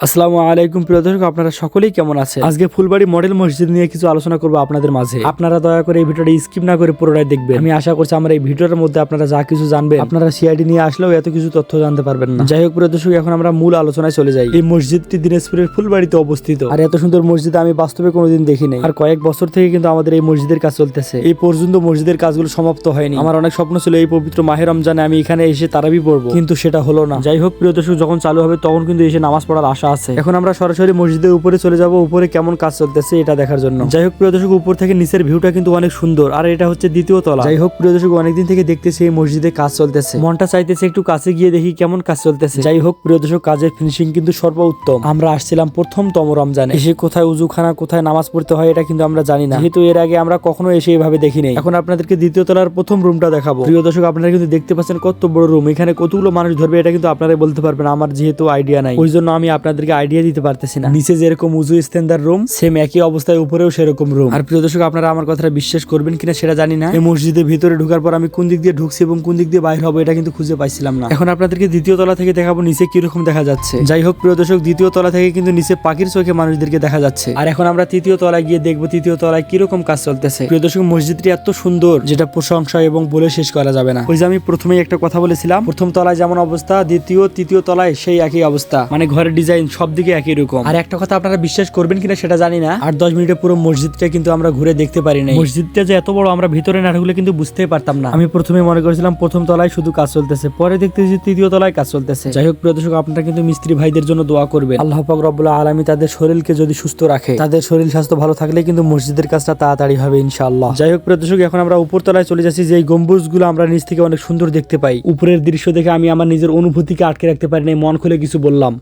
আসসালামু আলাইকুম প্রিয় দর্শক, আপনারা সকলেই কেমন আছেন? আজকে ফুলবাড়ি মডেল মসজিদ নিয়ে কিছু আলোচনা করব আপনাদের মাঝে। আপনারা দয়া করে এই ভিডিওটা স্কিপ না করে পুরোটাই দেখবেন। আমি আশা করছি আমার এই ভিডিওর মধ্যে আপনারা যা কিছু জানবেন, আপনারা সিআইডি নিয়ে আসলেও এত কিছু তথ্য জানতে পারবেন না। যাই হোক প্রিয় দর্শক, এখন আমরা মূল আলোচনায় চলে যাই। এই মসজিদটি দিনাজপুরের ফুলবাড়িতে অবস্থিত। আর এত সুন্দর মসজিদ আমি বাস্তবে কোনোদিন দেখিনি। আর কয়েক বছর থেকে কিন্তু আমাদের এই মসজিদের কাজ চলতেছে। এই পর্যন্ত মসজিদের কাজগুলো সমাপ্ত হয়নি। আমার অনেক স্বপ্ন ছিল এই পবিত্র মাহে রমজানে আমি এখানে এসে তারাবি পড়বো, কিন্তু সেটা হলো না। যাই হোক প্রিয় দর্শক, যখন চালু হবে তখন কিন্তু এসে নামাজ পড়ার আশা আছে। এখন আমরা সরাসরি মসজিদের উপরে চলে যাব, উপরে কেমন কাজ চলতেছে এটা দেখার জন্য। যাই হোক প্রিয় দর্শক, উপর থেকে নিচের ভিউটা কিন্তু অনেক সুন্দর। আর এটা হচ্ছে দ্বিতীয় তলা। যাই হোক প্রিয় দর্শক, অনেকদিন থেকে দেখতেছি এই মসজিদে কাজ চলতেছে। মনটা চাইতেছে একটু কাছে গিয়ে দেখি কেমন কাজ চলতেছে। যাই হোক প্রিয় দর্শক, কাজের ফিনিশিং কিন্তু সর্বোত্তম। আমরা আসছিলাম প্রথমতম রমজানে। এসে কোথায় উজুখানা, কোথায় নামাজ পড়তে হয় এটা কিন্তু আমরা জানি না, যেহেতু এর আগে আমরা কখনো এসে এইভাবে দেখিনি। এখন আপনাদেরকে দ্বিতীয় তলার প্রথম রুমটা দেখাবো। প্রিয় দর্শক, আপনারা কিন্তু দেখতে পাচ্ছেন কত বড় রুম। এখানে কতগুলো মানুষ ধরবে এটা কিন্তু আপনারাই বলতে পারবেন, আমার যেহেতু আইডিয়া নাই, ওই জন্য আমি আপনাদেরকে আইডিয়া দিতে পারতেছি না। নিচে যেরকম উজু স্ট্যান্ডার রুম, সেম একই অবস্থায় উপরেও সেরকম রুম। আর প্রিয় দর্শক, আপনারা আমার কথাটা বিশ্বাস করবেন কিনা সেটা জানি না। এই মসজিদের ভিতরে ঢোকার পর আমি কোন দিক দিয়ে ঢুকছি এবং কোন দিক দিয়ে বাইরে হবো এটা কিন্তু খুঁজে পাইছিলাম না। এখন আপনাদেরকে দ্বিতীয় তলা থেকে দেখাবো নিচে কিরকম দেখা যাচ্ছে। যাই হোক প্রিয় দর্শক, দ্বিতীয় তলা থেকে কিন্তু নিচে পাখির চোখে মানুষদেরকে দেখা যাচ্ছে। আর এখন আমরা তৃতীয় তলায় গিয়ে দেখবো তৃতীয় তলায় কিরকম কাজ চলতেছে। প্রিয় দর্শক, মসজিদটি এত সুন্দর যেটা প্রশংসা এবং বলে শেষ করা যাবে না। ওই যে আমি প্রথমেই একটা কথা বলেছিলাম, প্রথম তলায় যেমন অবস্থা দ্বিতীয় তৃতীয় তলায় সেই একই অবস্থা, মানে ঘরের ডিজাইন সব দিকে একই রকম। আর একটা কথা আপনারা বিশ্বাস করবেন কিনা সেটা জানি না, 8-10 মিনিটে পুরো মসজিদটা কিন্তু আমরা ঘুরে দেখতে পারি না। মসজিদটা যে এত বড় আমরা ভিতরে না ঢুকলে কিন্তু বুঝতেই পারতাম না। আমি প্রথমে মনে করেছিলাম প্রথম তলায় শুধু কাজ চলতেছে, পরে দেখতেছি তৃতীয় তলায় কাজ চলতেছে। যাই হোক প্রিয় দর্শক, আপনারা কিন্তু মিস্ত্রি ভাইদের জন্য দোয়া করবেন। আল্লাহ পাক রব্বুল আলামিন তাদের শরীরকে যদি সুস্থ রাখে, তাদের শরীর স্বাস্থ্য ভালো থাকলে কিন্তু মসজিদের কাজটা তাড়াতাড়ি হবে ইনশাআল্লাহ। যাই হোক প্রিয় দর্শক, এখন আমরা উপর তলায় চলে যাচ্ছি। যে গম্বুজগুলো আমরা নিচ থেকে অনেক সুন্দর দেখতে পাই। উপরের দৃশ্য দেখে আমি আমার নিজের অনুভূতিকে আটকে রাখতে পারি না, মন খুলে কিছু বললাম।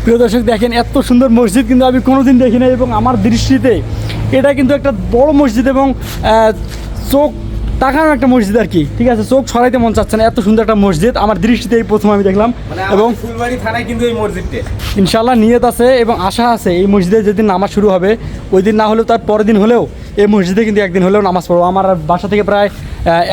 প্রিয় দর্শক দেখেন, এত সুন্দর মসজিদ কিন্তু আমি কোনোদিন দেখি নাই, এবং আমার দৃষ্টিতে এটা কিন্তু একটা বড় মসজিদ এবং চোখ তাকানো একটা মসজিদ আর কি। ঠিক আছে, চোখ সরাইতে মন চাচ্ছে না, এত সুন্দর একটা মসজিদ আমার দৃষ্টিতে এই প্রথম আমি দেখলাম। এবং ফুলবাড়ি থানায় কিন্তু এই মসজিদটা ইনশাআল্লাহ নিয়ত আছে এবং আশা আছে এই মসজিদে যেদিন নামাজ শুরু হবে ওই দিন না হলেও তার পরের দিন হলেও এই মসজিদে কিন্তু একদিন হলেও নামাজ পড়বো। আমার বাসা থেকে প্রায়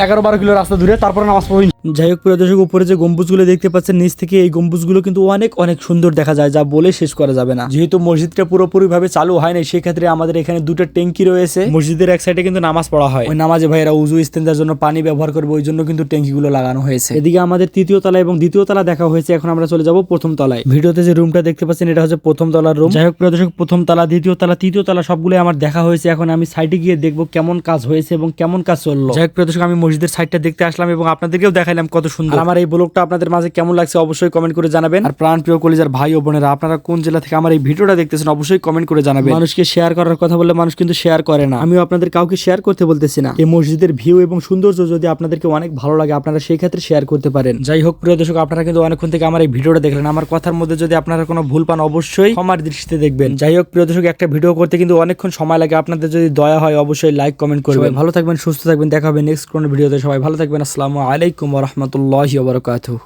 11-12 কিলো রাস্তা দূরে, তারপরে নামাজ পড়বো। যাই হোক প্রিয় দর্শক, উপরে যে গম্বুজগুলো দেখতে পাচ্ছেন নিচ থেকে, এই গম্বুজগুলো কিন্তু অনেক অনেক সুন্দর দেখা যায়, যা বলে শেষ করা যাবে না। যেহেতু মসজিদটা পুরোপুরি ভাবে চালু হয় না, সেক্ষেত্রে আমাদের এখানে দুটো ট্যাঙ্কি রয়েছে। মসজিদের এক সাইডে কিন্তু নামাজ পড়া হয়, ওই নামাজে ভাইয়েরা উজু ইস্তেঞ্জার জন্য পানি ব্যবহার করবে, ওই জন্য কিন্তু ট্যাঙ্কিগুলো লাগানো হয়েছে। এদিকে আমাদের তৃতীয় তলা এবং দ্বিতীয় তলা দেখা হয়েছে। এখন আমরা চলে যাব প্রথম তলায়। ভিডিওতে যে রুমটা দেখতে পাচ্ছেন এটা হচ্ছে প্রথম তলার রুম। যাই হোক প্রিয় দর্শক, প্রথম তলা, দ্বিতীয় তলা, তৃতীয় তলা সবগুলো আমার দেখা হয়েছে। এখন আমি সাইডে গিয়ে দেখবো কেমন কাজ হয়েছে এবং কেমন কাজ চললো। যাই হোক প্রিয় দর্শক, আমি মসজিদের সাইডটা দেখতে আসলাম এবং আপনাদেরকেও দেখাইলাম কত সুন্দর। আমার এই ব্লগটা আপনাদের মাঝে কেমন লাগছে অবশ্যই কমেন্ট করে জানাবেন। আর প্রাণ প্রিয় কলিজার ভাই ও বোনেরা, আপনারা কোন জেলা থেকে আমার এই ভিডিওটা দেখতেছেন অবশ্যই কমেন্ট করে জানাবেন। মানুষকে শেয়ার করার কথা বললে মানুষ কিন্তু শেয়ার করে না। আমিও আপনাদের কাউকে শেয়ার করতে বলতেছি না। এই মসজিদের ভিউ এবং সৌন্দর্য যদি আপনাদেরকে অনেক ভালো লাগে, আপনারা সেই ক্ষেত্রে শেয়ার করতে পারেন। যাই হোক প্রিয় দর্শক, আপনারা কিন্তু অনেকক্ষণ থেকে আমার এই ভিডিওটা দেখলেন। আমার কথার মধ্যে যদি আপনারা কোনো ভুল পান অবশ্যই ক্ষমার দৃষ্টিতে দেখবেন। যাই হোক প্রিয় দর্শক, একটা ভিডিও করতে কিন্তু অনেকক্ষণ সময় লাগে। আপনাদের যদি দয়া হয় অবশ্যই লাইক কমেন্ট করবেন। ভালো থাকবেন, সুস্থ থাকবেন, দেখা হবে নেক্সট কোনো ভিডিওতে। সবাই ভালো থাকবেন। আসসালামু আলাইকুম ওয়া রাহমাতুল্লাহি ওয়া বারাকাতুহু।